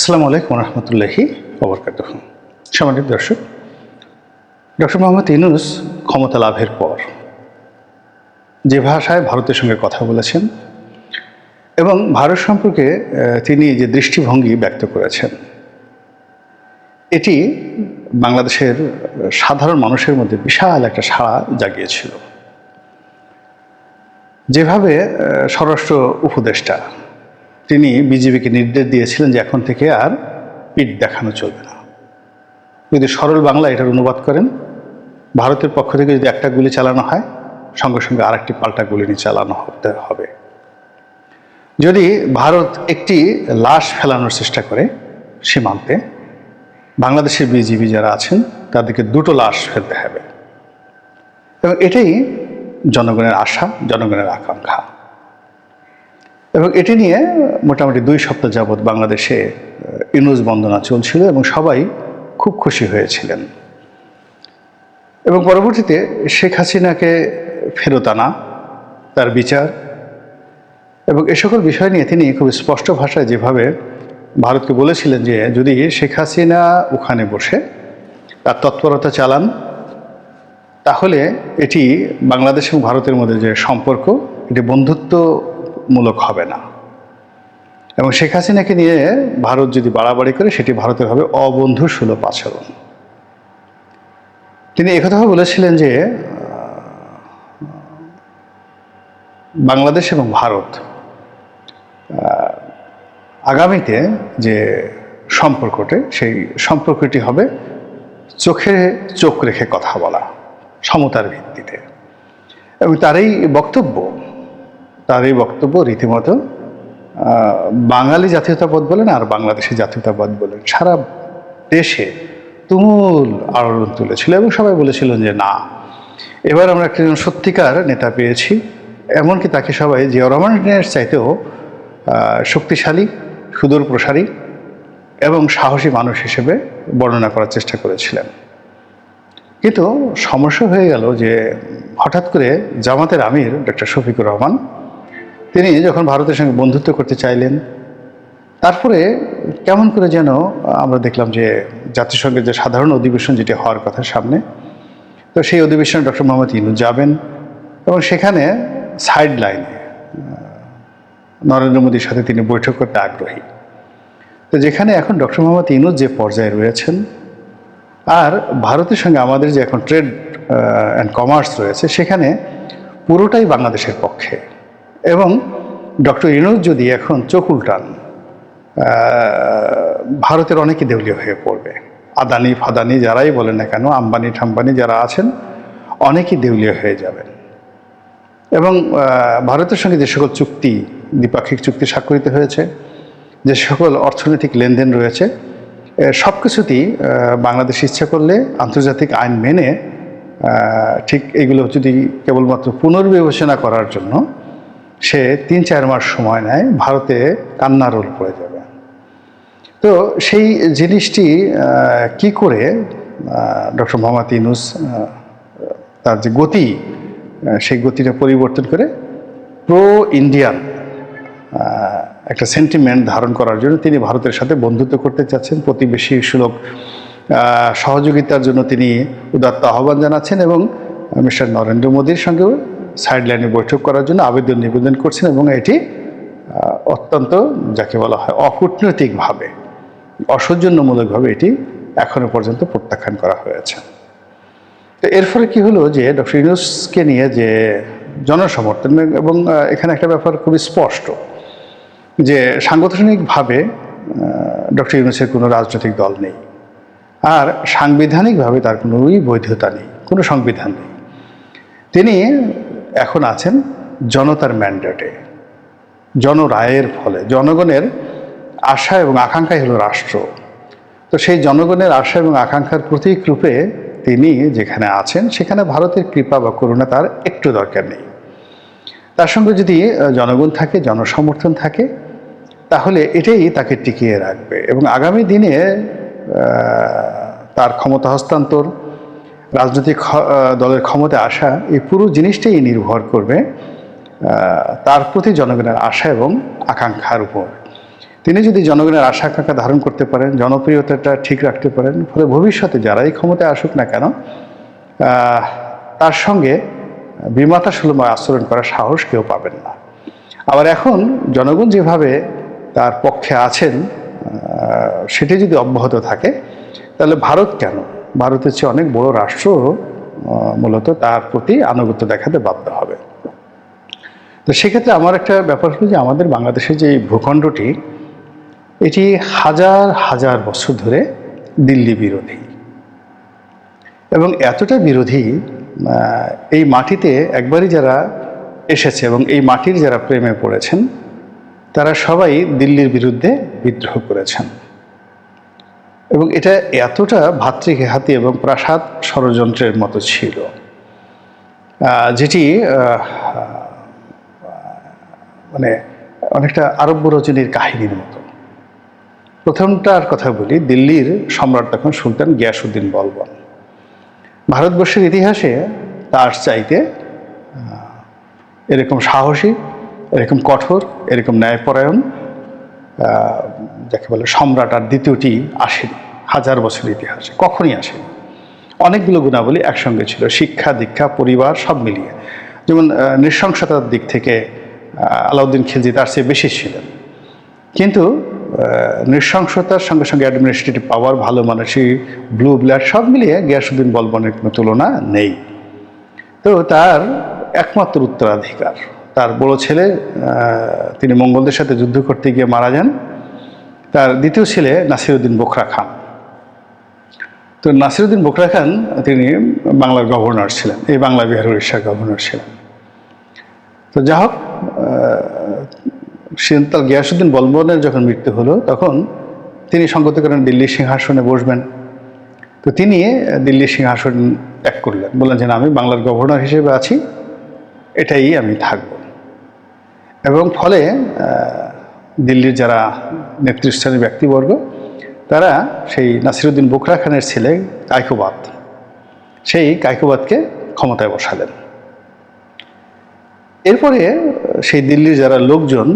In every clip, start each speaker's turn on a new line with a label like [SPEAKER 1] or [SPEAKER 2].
[SPEAKER 1] আসসালামু আলাইকুম রহমতুল্লাহি ওবরকাতুহু। সম্মানিত দর্শক, ডক্টর মোহাম্মদ ইউনূস ক্ষমতা লাভের পর যে ভাষায় ভারতের সঙ্গে কথা বলেছেন এবং ভারত সম্পর্কে তিনি যে দৃষ্টিভঙ্গি ব্যক্ত করেছেন, এটি বাংলাদেশের সাধারণ মানুষের মধ্যে বিশাল একটা সাড়া জাগিয়েছিল। যেভাবে স্বরাষ্ট্র উপদেষ্টা তিনি বিজেপিকে নির্দেশ দিয়েছিলেন যে এখন থেকে আর পিঠ দেখানো চলবে না। যদি সরল বাংলা এটার অনুবাদ করেন, ভারতের পক্ষ থেকে যদি একটা গুলি চালানো হয়, সঙ্গে সঙ্গে আরেকটি পাল্টা গুলি নিয়ে চালানো হবে। যদি ভারত একটি লাশ ফেলানোর চেষ্টা করে সীমান্তে, বাংলাদেশের বিজিবি যারা আছেন তাদেরকে দুটো লাশ ফেলতে হবে। এবং এটাই জনগণের আশা, জনগণের আকাঙ্ক্ষা। এবং এটি নিয়ে মোটামুটি 2 সপ্তাহ যাবৎ বাংলাদেশে ইউনূস বন্দনা চলছিল এবং সবাই খুব খুশি হয়েছিলেন। এবং পরবর্তীতে শেখ হাসিনাকে ফেরত আনা, তার বিচার এবং এ সকল বিষয় নিয়ে তিনি খুব স্পষ্ট ভাষায় যেভাবে ভারতকে বলেছিলেন যে যদি শেখ হাসিনা ওখানে বসে তার তৎপরতা চালান, তাহলে এটি বাংলাদেশ এবং ভারতের মধ্যে যে সম্পর্ক, এটি বন্ধুত্বমূলক হবে না। এবং শেখ হাসিনাকে নিয়ে ভারত যদি বাড়াবাড়ি করে, সেটি ভারতের হবে অবন্ধুসুলভ আচরণ। তিনি একথাও বলেছিলেন যে বাংলাদেশ এবং ভারত আগামীতে যে সম্পর্কটি, সেই সম্পর্কটি হবে চোখে চোখ রেখে কথা বলা, সমতার ভিত্তিতে। এবং তার এই বক্তব্য রীতিমতো বাঙালি জাতীয়তাবাদ বলেন আর বাংলাদেশি জাতীয়তাবাদ বলেন, সারা দেশে তুমুল আলোড়ন তুলেছিল এবং সবাই বলেছিলেন যে না, এবার আমরা একজন সত্যিকার নেতা পেয়েছি। এমনকি তাকে সবাই জিয়া রহমানের চাইতেও শক্তিশালী, সুদূর প্রসারী এবং সাহসী মানুষ হিসেবে বর্ণনা করার চেষ্টা করেছিলেন। কিন্তু সমস্যা হয়ে গেল যে হঠাৎ করে জামাতের আমির ডক্টর শফিকুর রহমান তিনি যখন ভারতের সঙ্গে বন্ধুত্ব করতে চাইলেন, তারপরে কেমন করে যেন আমরা দেখলাম যে জাতিসংঘের যে সাধারণ অধিবেশন যেটি হওয়ার কথা সামনে, তো সেই অধিবেশনে ডক্টর মোহাম্মদ ইউনূস যাবেন এবং সেখানে সাইড লাইনে নরেন্দ্র মোদীর সাথে তিনি বৈঠক করতে আগ্রহী। তো যেখানে এখন ডক্টর মোহাম্মদ ইউনূস যে পর্যায়ে রয়েছেন আর ভারতের সঙ্গে আমাদের যে এখন ট্রেড অ্যান্ড কমার্স রয়েছে, সেখানে পুরোটাই বাংলাদেশের পক্ষে। এবং ডক্টর ইউনূস যদি এখন চোখ উল্টান, ভারতের অনেকেই দেউলিয়া হয়ে পড়বে। আদানি ফাদানি যারাই বলেন না কেন, আম্বানি ঠাম্বানি যারা আছেন, অনেকেই দেউলিয়া হয়ে যাবেন। এবং ভারতের সঙ্গে যে সকল চুক্তি, দ্বিপাক্ষিক চুক্তি স্বাক্ষরিত হয়েছে, যে সকল অর্থনৈতিক লেনদেন রয়েছে, সব কিছুতেই বাংলাদেশ ইচ্ছা করলে আন্তর্জাতিক আইন মেনে ঠিক এগুলো যদি কেবলমাত্র পুনর্বিবেচনা করার জন্য সে 3-4 মাস সময় নেয়, ভারতে কান্না রোল পড়ে যাবে। তো সেই জিনিসটি কি করে ডক্টর মোহাম্মদ ইউনূস তার যে গতি, সেই গতিটা পরিবর্তন করে প্রো ইন্ডিয়ান একটা সেন্টিমেন্ট ধারণ করার জন্য তিনি ভারতের সাথে বন্ধুত্ব করতে চাচ্ছেন, প্রতিবেশী সুলভ সহযোগিতার জন্য তিনি উদাত্ত আহ্বান জানাচ্ছেন এবং মিস্টার নরেন্দ্র মোদীর সঙ্গেও সাইডলাইনে বৈঠক করার জন্য আবেদন নিবেদন করছেন। এবং এটি অত্যন্ত যাকে বলা হয় অকূটনৈতিকভাবে, অসৌজন্যমূলকভাবে এটি এখনো পর্যন্ত প্রত্যাখ্যান করা হয়েছে। তো এর ফলে কী হলো যে ডক্টর ইউনূসকে নিয়ে যে জনসমর্থন, এবং এখানে একটা ব্যাপার খুবই স্পষ্ট যে সাংগঠনিকভাবে ডক্টর ইউনূসের কোনো রাজনৈতিক দল নেই, আর সাংবিধানিকভাবে তার কোনোই বৈধতা নেই, কোনো সংবিধান নেই। তিনি এখন আছেন জনতার ম্যান্ডেটে, জনরায়ের ফলে, জনগণের আশা এবং আকাঙ্ক্ষাই হলো রাষ্ট্র। তো সেই জনগণের আশা এবং আকাঙ্ক্ষার প্রতীক রূপে তিনি যেখানে আছেন, সেখানে ভারতের কৃপা বা করুণা তার একটু দরকার নেই। তার সঙ্গে যদি জনগণ থাকে, জনসমর্থন থাকে, তাহলে এটাই তাকে টিকিয়ে রাখবে। এবং আগামী দিনে তার ক্ষমতা হস্তান্তর, রাজনৈতিক দলের ক্ষমতায় আসা, এই পুরো জিনিসটাই নির্ভর করবে তার প্রতি জনগণের আশা এবং আকাঙ্ক্ষার উপর। তিনি যদি জনগণের আশা আকাঙ্ক্ষা ধারণ করতে পারেন, জনপ্রিয়তাটা ঠিক রাখতে পারেন, ফলে ভবিষ্যতে যারাই ক্ষমতায় আসুক না কেন তার সঙ্গে বিমাতা সুলভ আচরণ করার সাহস কেউ পাবেন না। আবার এখন জনগণ যেভাবে তার পক্ষে আছেন সেটি যদি অব্যাহত থাকে, তাহলে ভারত কেন, ভারতের চেয়ে অনেক বড় রাষ্ট্র মূলত তার প্রতি আনুগত্য দেখাতে বাধ্য হবে। তো সেক্ষেত্রে আমার একটা ব্যাপার হলো যে আমাদের বাংলাদেশের যে ভূখণ্ডটি, এটি হাজার হাজার বছর ধরে দিল্লি বিরোধী, এবং এতটা বিরোধী, এই মাটিতে একবারই যারা এসেছে এবং এই মাটির যারা প্রেমে পড়েছেন তারা সবাই দিল্লির বিরুদ্ধে বিদ্রোহ করেছেন। এবং এটা এতটা ভাতৃঘাতী এবং প্রাসাদ ষড়যন্ত্রের মতো ছিল, যেটি মানে অনেকটা আরব্য রজনীর কাহিনীর মতো। প্রথমটার কথা বলি, দিল্লির সম্রাট তখন সুলতান গিয়াসউদ্দিন বলবন। ভারতবর্ষের ইতিহাসে তার চাইতে এরকম সাহসী, এরকম কঠোর, এরকম ন্যায়পরায়ণ যাকে বলে সম্রাট আর দ্বিতীয়টি আসেনি হাজার বছর ইতিহাসে, কখনই আসেনি। অনেকগুলো গুণাবলী একসঙ্গে ছিল, শিক্ষা, দীক্ষা, পরিবার সব মিলিয়ে। যেমন নৃশংসতার দিক থেকে আলাউদ্দিন খিলজি তার চেয়ে বেশি ছিলেন, কিন্তু নৃশংসতার সঙ্গে সঙ্গে অ্যাডমিনিস্ট্রেটিভ পাওয়ার, ভালো মানসিক, ব্লু ব্লাড সব মিলিয়ে গিয়াসউদ্দিন বলবনের কোনো তুলনা নেই। তো তার একমাত্র উত্তরাধিকার, তার বড় ছেলে, তিনি মঙ্গলদের সাথে যুদ্ধ করতে গিয়ে মারা যান। তার দ্বিতীয় ছেলে নাসিরউদ্দিন বোখরা খান। তো নাসিরউদ্দিন বোখরা খান তিনি বাংলার গভর্নর ছিলেন, এই বাংলা বিহার উড়িষ্যার গভর্নর ছিলেন। তো যা হোক, সিদ্ধান্ত গিয়াসউদ্দিন বলবনের যখন মৃত্যু হলো তখন তিনি সংগত করেন দিল্লির সিংহাসনে বসবেন। তো তিনি দিল্লির সিংহাসন ত্যাগ করলেন, বললেন যে না, আমি বাংলার গভর্নর হিসেবে আছি, এটাই আমি থাকব। এবং ফলে দিল্লির যারা নেতৃস্থানীয় ব্যক্তিবর্গ তারা সেই নাসিরউদ্দিন বোখরা খানের ছেলে কায়কোবাদ, সেই কায়কোবাদকে ক্ষমতায় বসালেন। এরপরে সেই দিল্লির যারা লোকজন,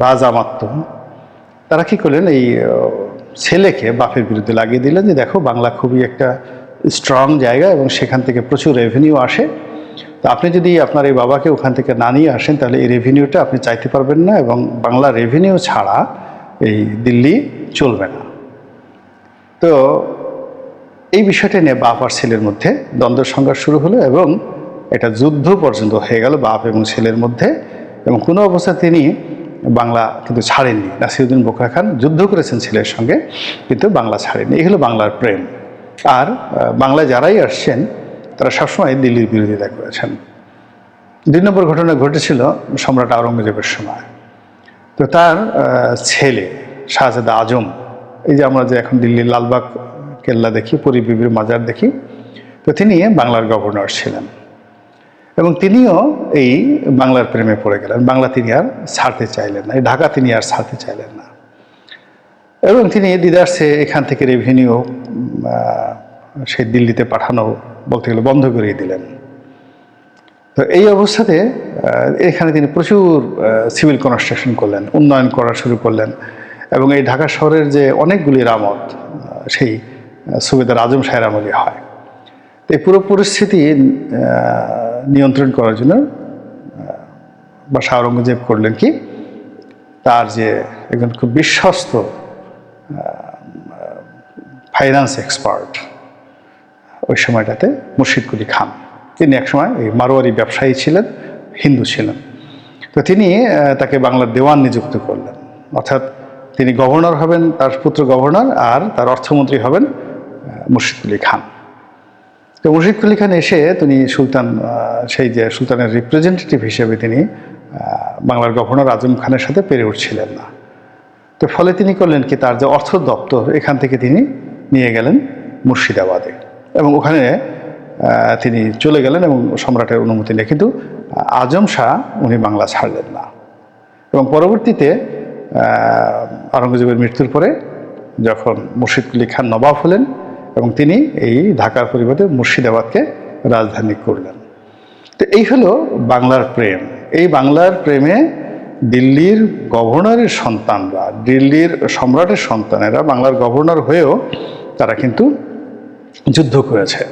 [SPEAKER 1] রাজামাত্য, তারা কী করলেন, এই ছেলেকে বাপের বিরুদ্ধে লাগিয়ে দিলেন যে দেখো, বাংলা খুবই একটা স্ট্রং জায়গা এবং সেখান থেকে প্রচুর রেভিনিউ আসে, তো আপনি যদি আপনার এই বাবাকে ওখান থেকে না নিয়ে আসেন তাহলে এই রেভিনিউটা আপনি চাইতে পারবেন না, এবং বাংলা রেভিনিউ ছাড়া এই দিল্লি চলবে না। তো এই বিষয়টা নিয়ে বাপ আর ছেলের মধ্যে দ্বন্দ্ব সংঘাত শুরু হলো এবং এটা যুদ্ধ পর্যন্ত হয়ে গেল বাপ এবং ছেলের মধ্যে। এবং কোনো অবস্থায় তিনি বাংলা কিন্তু ছাড়েননি। নাসিরউদ্দিন বোখরা খান যুদ্ধ করেছেন ছেলের সঙ্গে, কিন্তু বাংলা ছাড়েননি। এই হলো বাংলার প্রেম। আর বাংলায় যারাই আসছেন তারা সবসময় দিল্লির বিরোধিতা করেছেন। 2 নম্বর ঘটনা ঘটেছিল সম্রাট আওরঙ্গজেবের সময়। তো তার ছেলে শাহজাদা আজম, এই যে আমরা যে এখন দিল্লির লালবাগ কেল্লা দেখি, পরী বিবির মাজার দেখি, তো তিনি বাংলার গভর্নর ছিলেন এবং তিনিও এই বাংলার প্রেমে পড়ে গেলেন। বাংলা তিনি আর ছাড়তে চাইলেন না, এই ঢাকা তিনি আর ছাড়তে চাইলেন না, এবং তিনি দিদারসে এখান থেকে রেভিনিউ সেই দিল্লিতে পাঠানো বলতে গেলে বন্ধ করে দিলেন। তো এই অবস্থাতে এখানে তিনি প্রচুর সিভিল কনস্ট্রাকশন করলেন, উন্নয়ন করা শুরু করলেন, এবং এই ঢাকা শহরের যে অনেকগুলি রামত সেই সুবেদার আজম শাহের আমলে হয়। তো এই পুরো পরিস্থিতি নিয়ন্ত্রণ করার জন্য বাদশাহ আওরঙ্গজেব করলেন কি, তার যে একজন খুব বিশ্বস্ত ফাইন্যান্স এক্সপার্ট ওই সময়টাতে মুর্শিদ কুলি খান, তিনি একসময় এই মারোয়ারি ব্যবসায়ী ছিলেন, হিন্দু ছিলেন। তো তিনি তাকে বাংলার দেওয়ান নিযুক্ত করলেন, অর্থাৎ তিনি গভর্নর হবেন, তার পুত্র গভর্নর, আর তার অর্থমন্ত্রী হবেন মুর্শিদ কুলি খান। তো মুর্শিদ কুলি খান এসে তিনি সুলতান, সেই যে সুলতানের রিপ্রেজেন্টেটিভ হিসেবে তিনি বাংলার গভর্নর আজম খানের সাথে পেরে উঠছিলেন না। তো ফলে তিনি করলেন কি, তার যে অর্থ দপ্তর এখান থেকে তিনি নিয়ে গেলেন মুর্শিদাবাদে, এবং ওখানে তিনি চলে গেলেন এবং সম্রাটের অনুমতি নেই। কিন্তু আজম শাহ উনি বাংলা ছাড়লেন না, এবং পরবর্তীতে আওরঙ্গজেবের মৃত্যুর পরে যখন মুর্শিদ কুলি খান নবাব হলেন এবং তিনি এই ঢাকার পরিবর্তে মুর্শিদাবাদকে রাজধানী করলেন। তো এই হলো বাংলার প্রেম। এই বাংলার প্রেমে দিল্লির গভর্নরের সন্তানরা, দিল্লির সম্রাটের সন্তানেরা বাংলার গভর্নর হয়েও তারা কিন্তু যুদ্ধ করেছে।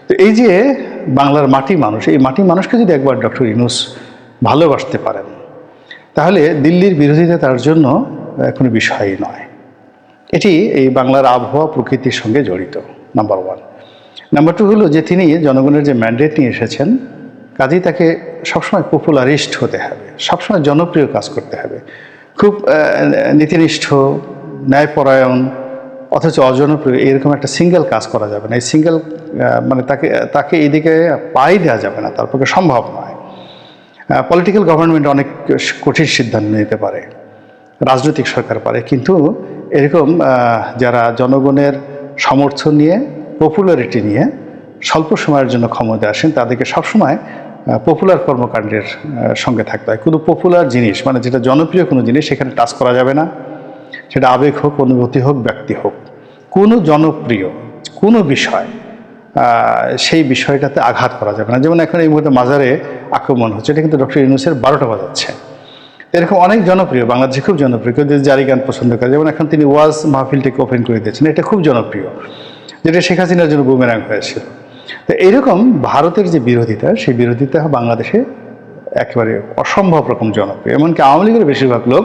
[SPEAKER 1] তো এই যে বাংলার মাটি মানুষ, এই মাটি মানুষকে যদি একবার ডক্টর ইউনূস ভালোবাসতে পারেন, তাহলে দিল্লির বিরোধিতা তার জন্য কোনো বিষয়ই নয়। এটি এই বাংলার আবহাওয়া প্রকৃতির সঙ্গে জড়িত, নাম্বার ওয়ান। নাম্বার টু হলো যে তিনি জনগণের যে ম্যান্ডেট নিয়ে এসেছেন, কাজেই তাকে সবসময় পপুলারিস্ট হতে হবে, সবসময় জনপ্রিয় কাজ করতে হবে, খুব নীতিনিষ্ঠ, ন্যায়পরায়ণ অথচ অজনপ্রিয় এরকম একটা সিঙ্গেল কাজ করা যাবে না। এই সিঙ্গেল মানে তাকে এইদিকে পাই দেওয়া যাবে না, তার পক্ষে সম্ভব নয়। পলিটিক্যাল গভর্নমেন্ট অনেক কঠিন সিদ্ধান্ত নিতে পারে, রাজনৈতিক সরকার পারে, কিন্তু এরকম যারা জনগণের সমর্থন নিয়ে, পপুলারিটি নিয়ে স্বল্প সময়ের জন্য ক্ষমতায় আসেন, তাদেরকে সবসময় পপুলার কর্মকাণ্ডের সঙ্গে থাকতে হয়। কোনো পপুলার জিনিস মানে যেটা জনপ্রিয় কোনো জিনিস, সেখানে টাচ করা যাবে না। সেটা আবেগ হোক, অনুভূতি হোক, ব্যক্তি হোক, কোনো জনপ্রিয় কোনো বিষয় সেই বিষয়টাতে আঘাত করা যাবে না। যেমন এখন এই মুহূর্তে মাজারে আক্রমণ হচ্ছে, এটা কিন্তু ডক্টর ইউনূসের 12টা বাজাচ্ছে। এরকম অনেক জনপ্রিয়, বাংলাদেশে খুব জনপ্রিয়, কেউ জারি গান পছন্দ করে। যেমন এখন তিনি ওয়াজ মাহফিলটাকে ওপেন করে দিয়েছেন, এটা খুব জনপ্রিয়, যেটা শেখ হাসিনার জন্য বুমেরাং হয়েছিল। তো এইরকম ভারতের যে বিরোধিতা, সেই বিরোধিতা বাংলাদেশে একেবারে অসম্ভব রকম জনপ্রিয়। এমনকি আওয়ামী লীগের বেশিরভাগ লোক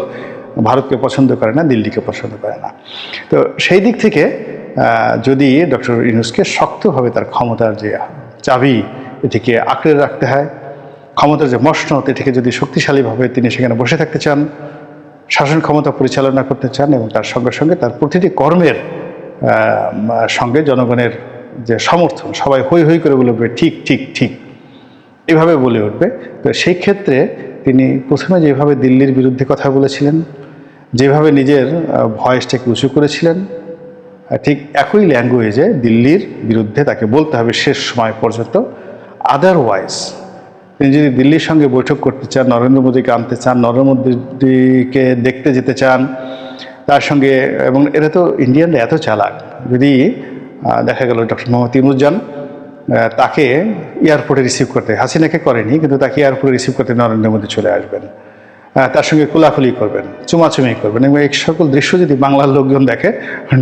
[SPEAKER 1] ভারতকে পছন্দ করে না, দিল্লিকে পছন্দ করে না। তো সেই দিক থেকে যদি ডক্টর ইউনূসকে শক্তভাবে তার ক্ষমতার যে চাবি, এটিকে আঁকড়ে রাখতে হয়, ক্ষমতার যে মসনদ, এটিকে যদি শক্তিশালীভাবে তিনি সেখানে বসে থাকতে চান, শাসন ক্ষমতা পরিচালনা করতে চান, এবং তার সঙ্গে সঙ্গে তার প্রতিটি কর্মের সঙ্গে জনগণের যে সমর্থন, সবাই হৈ হৈ করে বলে উঠবে ঠিক ঠিক ঠিক, এভাবে বলে উঠবে। তো সেই ক্ষেত্রে তিনি প্রথমে যেভাবে দিল্লির বিরুদ্ধে কথা বলেছিলেন, যেভাবে নিজের ভয়েসটাকে উঁচু করেছিলেন, ঠিক একই ল্যাঙ্গুয়েজে দিল্লির বিরুদ্ধে তাকে বলতে হবে শেষ সময় পর্যন্ত। আদারওয়াইজ তিনি যদি দিল্লির সঙ্গে বৈঠক করতে চান, নরেন্দ্র মোদীকে আনতে চান, নরেন্দ্র মোদীকে দেখতে যেতে চান তার সঙ্গে, এবং এরা তো ইন্ডিয়ানরা এত চালাক, যদি দেখা গেল ডক্টর মোহাম্মদ ইউনূস যান, তাকে এয়ারপোর্টে রিসিভ করতে, হাসিনাকে করেনি কিন্তু তাকে এয়ারপোর্টে রিসিভ করতে নরেন্দ্র মোদী চলে আসবেন, তার সঙ্গে কোলাকুলি করবেন, চুমাচুমি করবেন, এবং এই সকল দৃশ্য যদি বাংলার লোকজন দেখে,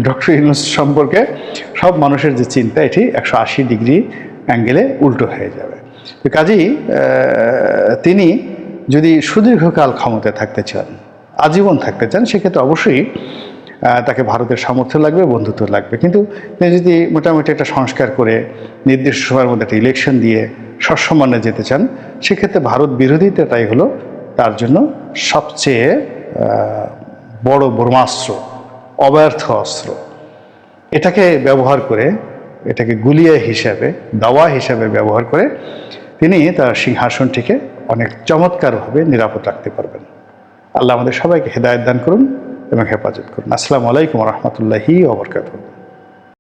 [SPEAKER 1] ডক্টর ইউনূস সম্পর্কে সব মানুষের যে চিন্তা, এটি 180 ডিগ্রি অ্যাঙ্গেলে উল্টো হয়ে যাবে। তো কাজেই তিনি যদি সুদীর্ঘকাল ক্ষমতায় থাকতে চান, আজীবন থাকতে চান, সেক্ষেত্রে অবশ্যই তাকে ভারতের সামর্থ্য লাগবে, বন্ধুত্ব লাগবে। কিন্তু তিনি যদি মোটামুটি একটা সংস্কার করে নির্দিষ্ট সময়ের মধ্যে একটা ইলেকশন দিয়ে সসম্মানে যেতে চান, সেক্ষেত্রে ভারত বিরোধিতাটাই হলো তার জন্য সবচেয়ে বড় ব্রহ্মাস্ত্র, অব্যর্থ অস্ত্র। এটাকে ব্যবহার করে, এটাকে গুলিয়া হিসাবে, দাওয়া হিসাবে ব্যবহার করে তিনি তার সিংহাসনটিকে অনেক চমৎকারভাবে নিরাপদ রাখতে পারবেন। আল্লাহ আমাদের সবাইকে হেদায়েত দান করুন এবং হেফাজত করুন। আসসালামু আলাইকুম ওয়া রাহমাতুল্লাহি ওয়া বারাকাতুহু।